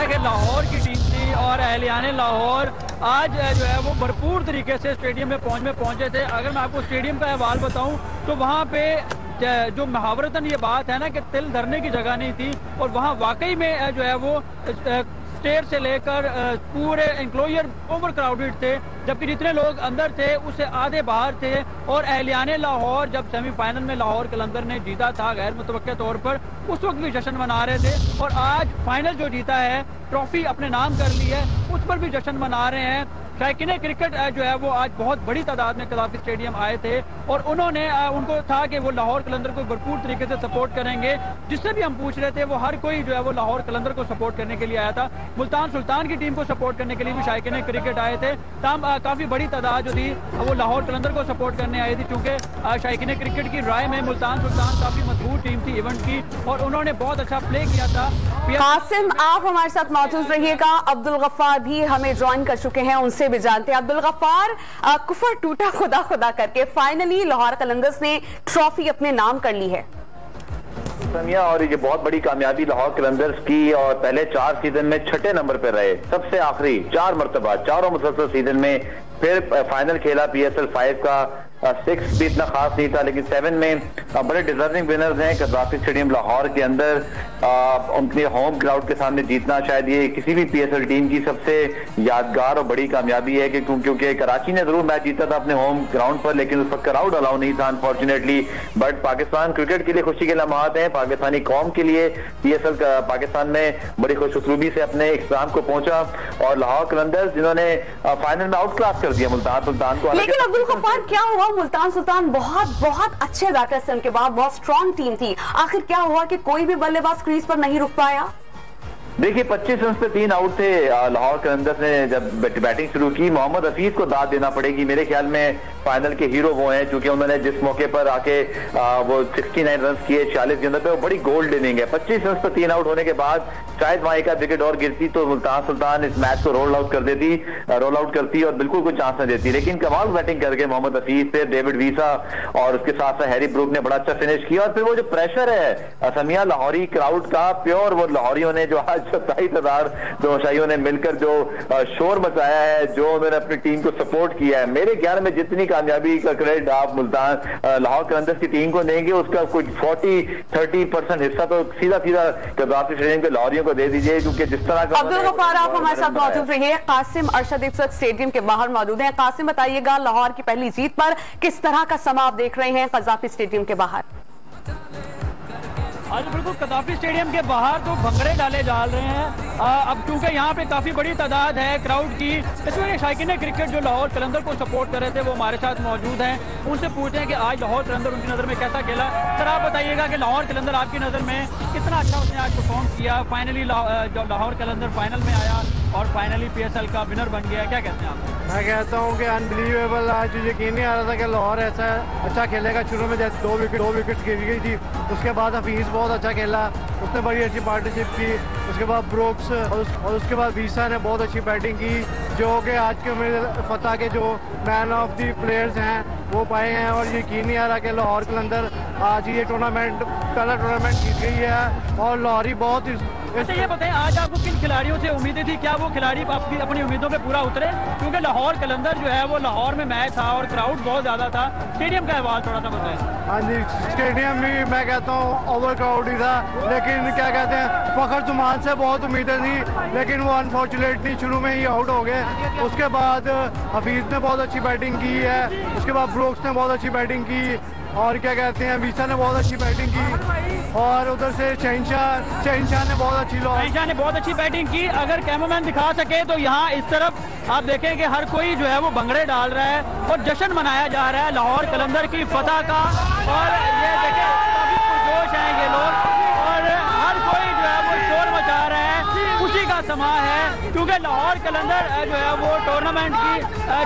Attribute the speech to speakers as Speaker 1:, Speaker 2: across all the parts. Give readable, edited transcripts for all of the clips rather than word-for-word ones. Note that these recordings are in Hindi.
Speaker 1: है कि लाहौर की टीम थी और अहलियाने लाहौर आज जो है वो भरपूर तरीके से स्टेडियम में पहुंचे थे। अगर मैं आपको स्टेडियम का अहवाल बताऊं तो वहाँ पे जो मुहावरतन ये बात है ना कि तिल धरने की जगह नहीं थी, और वहाँ वाकई में जो है वो स्टेयर से लेकर पूरे इंक्लोजर ओवर क्राउडेड थे, जबकि जितने लोग अंदर थे उससे आधे बाहर थे। और अहलियाने लाहौर जब सेमीफाइनल में लाहौर कलंदर ने जीता था गैर मुतवक्के तौर पर, उस वक्त भी जश्न मना रहे थे, और आज फाइनल जो जीता है, ट्रॉफी अपने नाम कर ली है, उस पर भी जश्न मना रहे हैं। शायकीन क्रिकेट जो है वो आज बहुत बड़ी तादाद में कदाफी स्टेडियम आए थे, और उन्होंने उनको था कि वो लाहौर कलंदर को भरपूर तरीके से सपोर्ट करेंगे। जिससे भी हम पूछ रहे थे वो हर कोई जो है वो लाहौर कलंदर को सपोर्ट करने के लिए आया था। मुल्तान सुल्तान की टीम को सपोर्ट करने के लिए भी शायकीन क्रिकेट आए थे। काफी बड़ी तादाद जो थी वो लाहौर कलंदर को सपोर्ट करने आई थी, क्योंकि शायकीन क्रिकेट की राय में मुल्तान सुल्तान काफी मजबूत टीम थी इवेंट की, और उन्होंने बहुत अच्छा प्ले किया था।
Speaker 2: कासिम, आप हमारे साथ मौजूद रहिएगा। अब्दुल गफ्फार भी हमें ज्वाइन कर चुके हैं, उनसे भी जानते हैं। अब्दुल गफ्फार, कुफर टूटा खुदा खुदा करके फाइनली लाहौर कलंदर्स ने ट्रॉफी अपने नाम कर ली है।
Speaker 3: समिया, और ये बहुत बड़ी कामयाबी लाहौर कलंदर्स की, और पहले 4 सीजन में 6ठे नंबर पर रहे, सबसे आखिरी 4 मरतबा, चारों मुसलसल सीजन में फिर फाइनल खेला। PSL 5 का 6 भी इतना खास नहीं था, लेकिन 7 में बड़े डिजर्विंग विनर्स हैं। कज़ाफी स्टेडियम लाहौर के अंदर अपने होम क्राउड के सामने जीतना शायद ये किसी भी PSL टीम की सबसे यादगार और बड़ी कामयाबी है, कि क्योंकि कराची ने जरूर मैच जीता था अपने होम ग्राउंड पर, लेकिन उस पर क्राउड अलाउ नहीं था अनफॉर्चुनेटली। बट पाकिस्तान क्रिकेट के लिए खुशी के लम्हात हैं, पाकिस्तानी कौम के लिए PSL पाकिस्तान में बड़ी खुशउस्लूबी से अपने इख्तिताम को पहुंचा, और लाहौर कलंदर्स जिन्होंने फाइनल में आउट क्लास कर दिया मुल्तान सुल्तान को।
Speaker 2: लेकिन अब्दुल गफ्फार, क्या हुआ? मुल्तान सुल्तान बहुत अच्छे बैटर्स थे, उनके बाद बहुत स्ट्रॉन्ग टीम थी, आखिर क्या हुआ कि कोई भी बल्लेबाज क्रीज पर नहीं रुक पाया?
Speaker 3: देखिए 25 रन पे 3 आउट थे लाहौर कलंदर्स ने जब बैटिंग शुरू की। मोहम्मद हफीज को दाद देना पड़ेगी, मेरे ख्याल में फाइनल के हीरो वो हैं, क्योंकि उन्होंने जिस मौके पर आके वो 69 रन किए 46 गेंदों पे, वो बड़ी गोल्ड इनिंग है। 25 रन पे 3 आउट होने के बाद शायद वहां एक विकेट और गिरती तो मुल्तान सुल्तान इस मैच को रोल आउट करती और बिल्कुल कोई चांस न देती, लेकिन कमाल बैटिंग करके मोहम्मद हफीज से डेविड वीसा और उसके साथ साथ हैरी ब्रूक ने बड़ा अच्छा फिनिश किया। और फिर वो जो प्रेशर है समिया लाहौरी क्राउड का, प्योर वो लाहौरियों ने जो आज 27,000 दोशाइयों ने मिलकर जो शोर मचाया है, जो उन्होंने अपनी टीम को सपोर्ट किया है, मेरे ख्याल में जितनी कामयाबी का क्रेडिट आप मुल्तान लाहौर कलंदर्स की टीम को देंगे, उसका कुछ 40-30% हिस्सा तो सीधा कज़ाफी स्टेडियम के लाहौरियों को दे दीजिए, क्योंकि जिस तरह का।
Speaker 2: अब्दुल गफ्फार, आप हमारे साथ मौजूद रहिए। कासिम अरशद इस वक्त स्टेडियम के बाहर मौजूद हैं। कासिम, बताइएगा लाहौर की पहली जीत पर किस तरह का समा आप देख रहे हैं कज़ाफी स्टेडियम के बाहर?
Speaker 1: आज बिल्कुल कज़ाफी स्टेडियम के बाहर तो भंगड़े डाले जा रहे हैं। अब क्योंकि यहाँ पे काफी बड़ी तादाद है क्राउड की, इसमें शायकीन क्रिकेट जो लाहौर कलंदर को सपोर्ट कर रहे थे वो हमारे साथ मौजूद हैं। उनसे पूछते हैं कि आज लाहौर कलंदर उनकी नजर में कैसा खेला। सर आप बताइएगा कि लाहौर कलंदर आपकी नजर में कितना अच्छा उसने आज परफॉर्म किया। फाइनली जब लाहौर कलंदर फाइनल में आया और फाइनली PSL का विनर बन गया, क्या कहते हैं आप?
Speaker 4: मैं कहता हूँ कि अनबिलीवेबल, आज यकीन नहीं आ रहा था कि लाहौर ऐसा अच्छा खेलेगा। शुरू में जैसे 2 विकेट गिर गई थी, उसके बाद हफीज बहुत अच्छा खेला, उसने बड़ी अच्छी पार्टनरशिप की। उसके बाद ब्रोक्स और उसके बाद वीसा ने बहुत अच्छी बैटिंग की, जो कि आज के मेरे फतह के जो मैन ऑफ दी प्लेयर्स हैं वो पाए हैं। और यकीन नहीं आ रहा कि लाहौर कलंदर आज ये पहला टूर्नामेंट जीत गई है, और लाहौरी बहुत।
Speaker 1: वैसे ये बताएं, आज आपको किन खिलाड़ियों से उम्मीदें थी, क्या वो खिलाड़ी अपनी उम्मीदों पे पूरा उतरे? क्योंकि लाहौर कलंदर जो है वो लाहौर में मैच था और क्राउड बहुत ज्यादा था। स्टेडियम का अहवाल थोड़ा सा बताएं।
Speaker 4: हाँ जी, स्टेडियम भी मैं कहता हूँ ओवर क्राउड ही था, लेकिन क्या कहते हैं फखर जुमान से बहुत उम्मीदें थी, लेकिन वो अनफॉर्चुनेटली शुरू में ही आउट हो गए। उसके बाद हफीज ने बहुत अच्छी बैटिंग की है, उसके बाद ब्रोक्स ने बहुत अच्छी बैटिंग की, और क्या कहते हैं वीसा ने बहुत अच्छी बैटिंग की, और उधर से शहनशाह ने बहुत अच्छी बैटिंग की। अगर कैमरामैन दिखा सके तो यहाँ इस तरफ आप देखें कि हर कोई जो है वो भंगड़े डाल रहा है और जश्न मनाया जा रहा है लाहौर कलंदर की फतह का। और ये देखें काफी पुरजोश हैं ये लोग, और हर कोई जो है वो शोर मचा रहा है, खुशी का समा है, क्योंकि लाहौर कलंदर जो है वो टूर्नामेंट की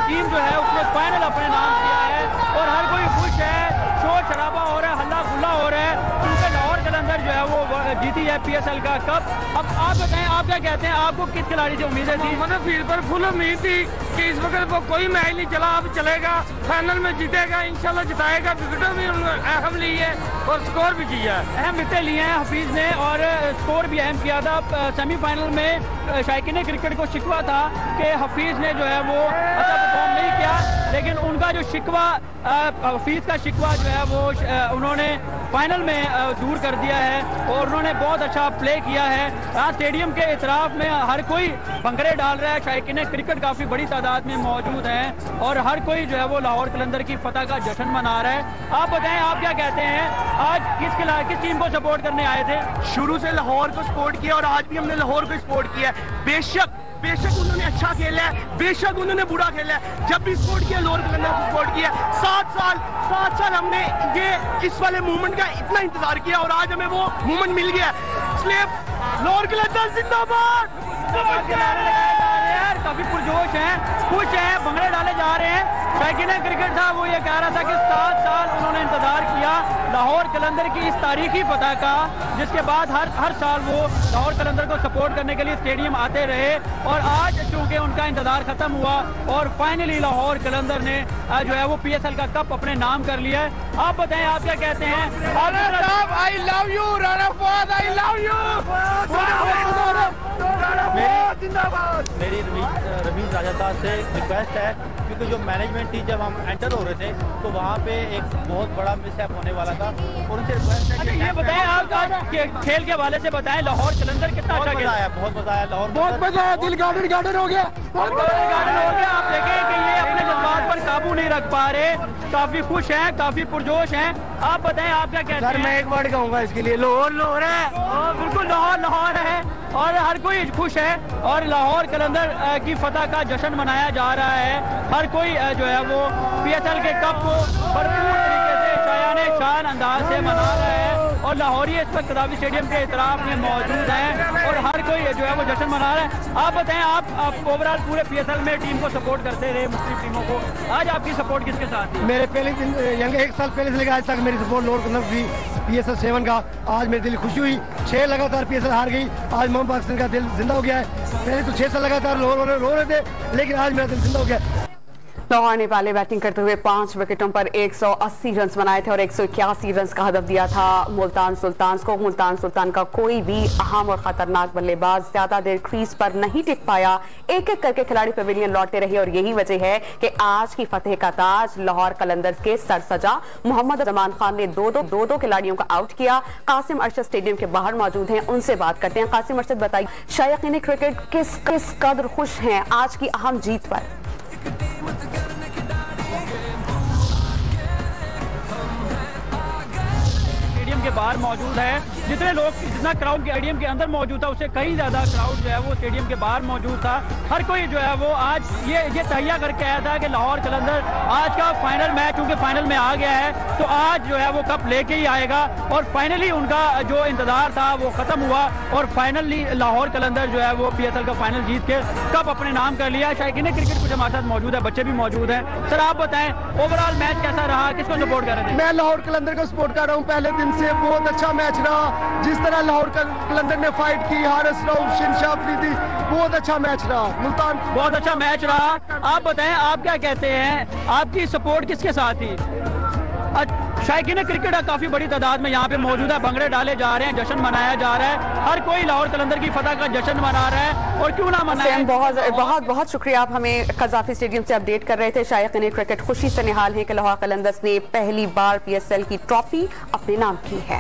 Speaker 4: टीम जो है उसने फाइनल अपने नाम किया है, और हर कोई खुश है, शोर शराबा हो रहा है, हल्ला गुल्ला हो रहा है, क्योंकि लाहौर
Speaker 1: कलंदर जो है वो जीती है PSL का कप। अब आप बताएं, आप क्या कहते हैं, आपको किस खिलाड़ी से उम्मीद थी?
Speaker 5: मतलब फील्ड पर फुल उम्मीद थी कि इस वक्त वो कोई मैच नहीं चला, अब चलेगा, फाइनल में जीतेगा, इंशाल्लाह जिताएगा। विकेट भी अहम ली है और स्कोर भी किया है,
Speaker 1: अहम विकेट लिए हैं हफीज ने और स्कोर भी अहम किया था। सेमीफाइनल में शायकीन क्रिकेट को शिकवा था कि हफीज ने जो है वो अच्छा परफॉर्म नहीं किया, लेकिन उनका जो शिकवा हफीज का शिकवा जो है वो उन्होंने फाइनल में दूर कर दिया है और उन्होंने बहुत अच्छा प्ले किया है। यहाँ स्टेडियम के इतराफ में हर कोई भंगड़े डाल रहा है, शायकीन क्रिकेट काफी बड़ी तादाद में मौजूद हैं और हर कोई जो है वो लाहौर कलंदर की फतह का जश्न मना रहा है। आप बताएं, आप क्या कहते हैं, आज किस टीम को सपोर्ट करने आए थे?
Speaker 5: शुरू से लाहौर को सपोर्ट किया और आज भी हमने लाहौर को सपोर्ट किया है। बेशक उन्होंने अच्छा खेला है, बेशक उन्होंने बुरा खेला है, जब भी सपोर्ट किया लाहौर कलंदर को सपोर्ट किया। 7 साल हमने ये इस वाले मूवमेंट का इतना इंतजार किया और आज हमें वो मूवमेंट मिल गया। इसलिए लाहौर कलंदर जिंदाबाद।
Speaker 1: काफी पुरजोश हैं, खुश हैं, भंगड़े डाले जा रहे हैं। शायकीन क्रिकेट था वो ये कह रहा था कि 7 साल उन्होंने इंतजार किया लाहौर कलंदर की इस तारीखी फतह का, जिसके बाद हर साल वो लाहौर कलंदर को सपोर्ट करने के लिए स्टेडियम आते रहे और आज चूंकि उनका इंतजार खत्म हुआ और फाइनली लाहौर कलंदर ने जो है वो PSL का कप अपने नाम कर लिया है। आप बताएं, आप क्या कहते हैं?
Speaker 5: I love you Rana Fawad, I love you.
Speaker 6: मेरी रमीज राजा साहब से रिक्वेस्ट है, क्योंकि जो मैनेजमेंट थी जब हम एंटर हो रहे थे तो वहाँ पे एक बहुत बड़ा मिसहैप होने वाला था और उनसे रिक्वेस्ट है कि
Speaker 1: ये बताएं, आप आज खेल के हवाले से बताएं, लाहौर कलंदर कितना अच्छा खेला है?
Speaker 6: बहुत मजा आया, लाहौर
Speaker 5: बहुत मजा आया, दिल गार्डन हो गया,
Speaker 1: गार्डन हो गया। आप देखें कि ये अपने जज्बात पर काबू नहीं रख पा रहे, काफी खुश हैं, काफी पुरजोश हैं। आप बताएं, आप क्या कहते हैं?
Speaker 5: मैं एक वर्ड कहूंगा इसके लिए, लाहौर है।
Speaker 1: बिल्कुल लाहौर है और हर कोई खुश है और लाहौर कलंदर की फतह का जश्न मनाया जा रहा है। हर कोई जो है वो PSL के कप को भरपूर तरीके से शायाने शान अंदाज से मना रहा है और लाहौरी इस वक्त कदाफी स्टेडियम के इतराफ में मौजूद हैं और हर कोई जो है वो जश्न मना रहा है। आप बताएं, आप ओवरऑल पूरे PSL में टीम को सपोर्ट करते रहे, मुख्तलिफ टीमों को, आज आपकी सपोर्ट किसके साथ थी?
Speaker 4: मेरे पहले दिन यानी 1 साल पहले से लेकर आज तक मेरी सपोर्ट लाहौर कलंदर थी PSL 7 का। आज मेरे दिल खुशी हुई, 6 लगातार PSL हार गई, आज मोहम्मद पाकिस्तान का दिल जिंदा हो गया है। पहले तो 6 साल लगातार लाहौर रो रहे थे, लेकिन आज मेरा दिल जिंदा हो गया।
Speaker 2: लाहौर ने पहले बैटिंग करते हुए 5 विकेटों पर 180 रन बनाए थे और 181 रन का हदफ दिया था मुल्तान सुल्तान्स को। मुल्तान सुल्तान का कोई भी अहम और खतरनाक बल्लेबाज ज्यादा देर क्रीज पर नहीं टिक पाया, एक एक करके खिलाड़ी पवेलियन लौटते रहे और यही वजह है कि आज की फतेह का ताज लाहौर कलंदर्स के सर सजा। मोहम्मद जमान खान ने दो खिलाड़ियों को आउट किया। कासिम अरशद स्टेडियम के बाहर मौजूद हैं, उनसे बात करते हैं। कासिम अरशद, बताइए शायकीन क्रिकेट किस कदर खुश हैं आज की अहम जीत पर?
Speaker 1: के बाहर मौजूद है, जितना क्राउड स्टेडियम के अंदर मौजूद था उससे कहीं ज्यादा क्राउड जो है वो स्टेडियम के बाहर मौजूद था। हर कोई जो है वो आज ये तहिया करके आया था कि लाहौर कलंदर आज का फाइनल मैच, चूंकि फाइनल में आ गया है तो आज जो है वो कप लेके ही आएगा और फाइनली उनका जो इंतजार था वो खत्म हुआ और फाइनली लाहौर कलंदर जो है वो PSL का फाइनल जीत के कप अपने नाम कर लिया। शायकीन क्रिकेट कुछ हमारे साथ मौजूद है, बच्चे भी मौजूद हैं। सर आप बताएं, ओवरऑल मैच कैसा रहा, किसको सपोर्ट कर रहे थे?
Speaker 4: मैं लाहौर कलंदर को सपोर्ट कर रहा हूँ, पहले दिन से बहुत अच्छा मैच रहा। जिस तरह लाहौर कलंदर ने फाइट की, हारिस राउफ, शिनशाह अफरीदी, बहुत अच्छा मैच रहा। मुल्तान
Speaker 1: बहुत अच्छा मैच रहा। आप बताएं, आप क्या कहते हैं, आपकी सपोर्ट किसके साथ थी? शायकीन क्रिकेट काफी बड़ी तादाद में यहाँ पे मौजूद है, भंगड़े डाले जा रहे हैं, जश्न मनाया जा रहा है, हर कोई लाहौर कलंदर की फतह का जश्न मना रहा है और क्यों ना मनाए।
Speaker 2: बहुत शुक्रिया, आप हमें कज़ाफी स्टेडियम से अपडेट कर रहे थे। शायकीन क्रिकेट खुशी से निहाल है कि लाहौर कलंदर्स ने पहली बार PSL की ट्रॉफी अपने नाम की है।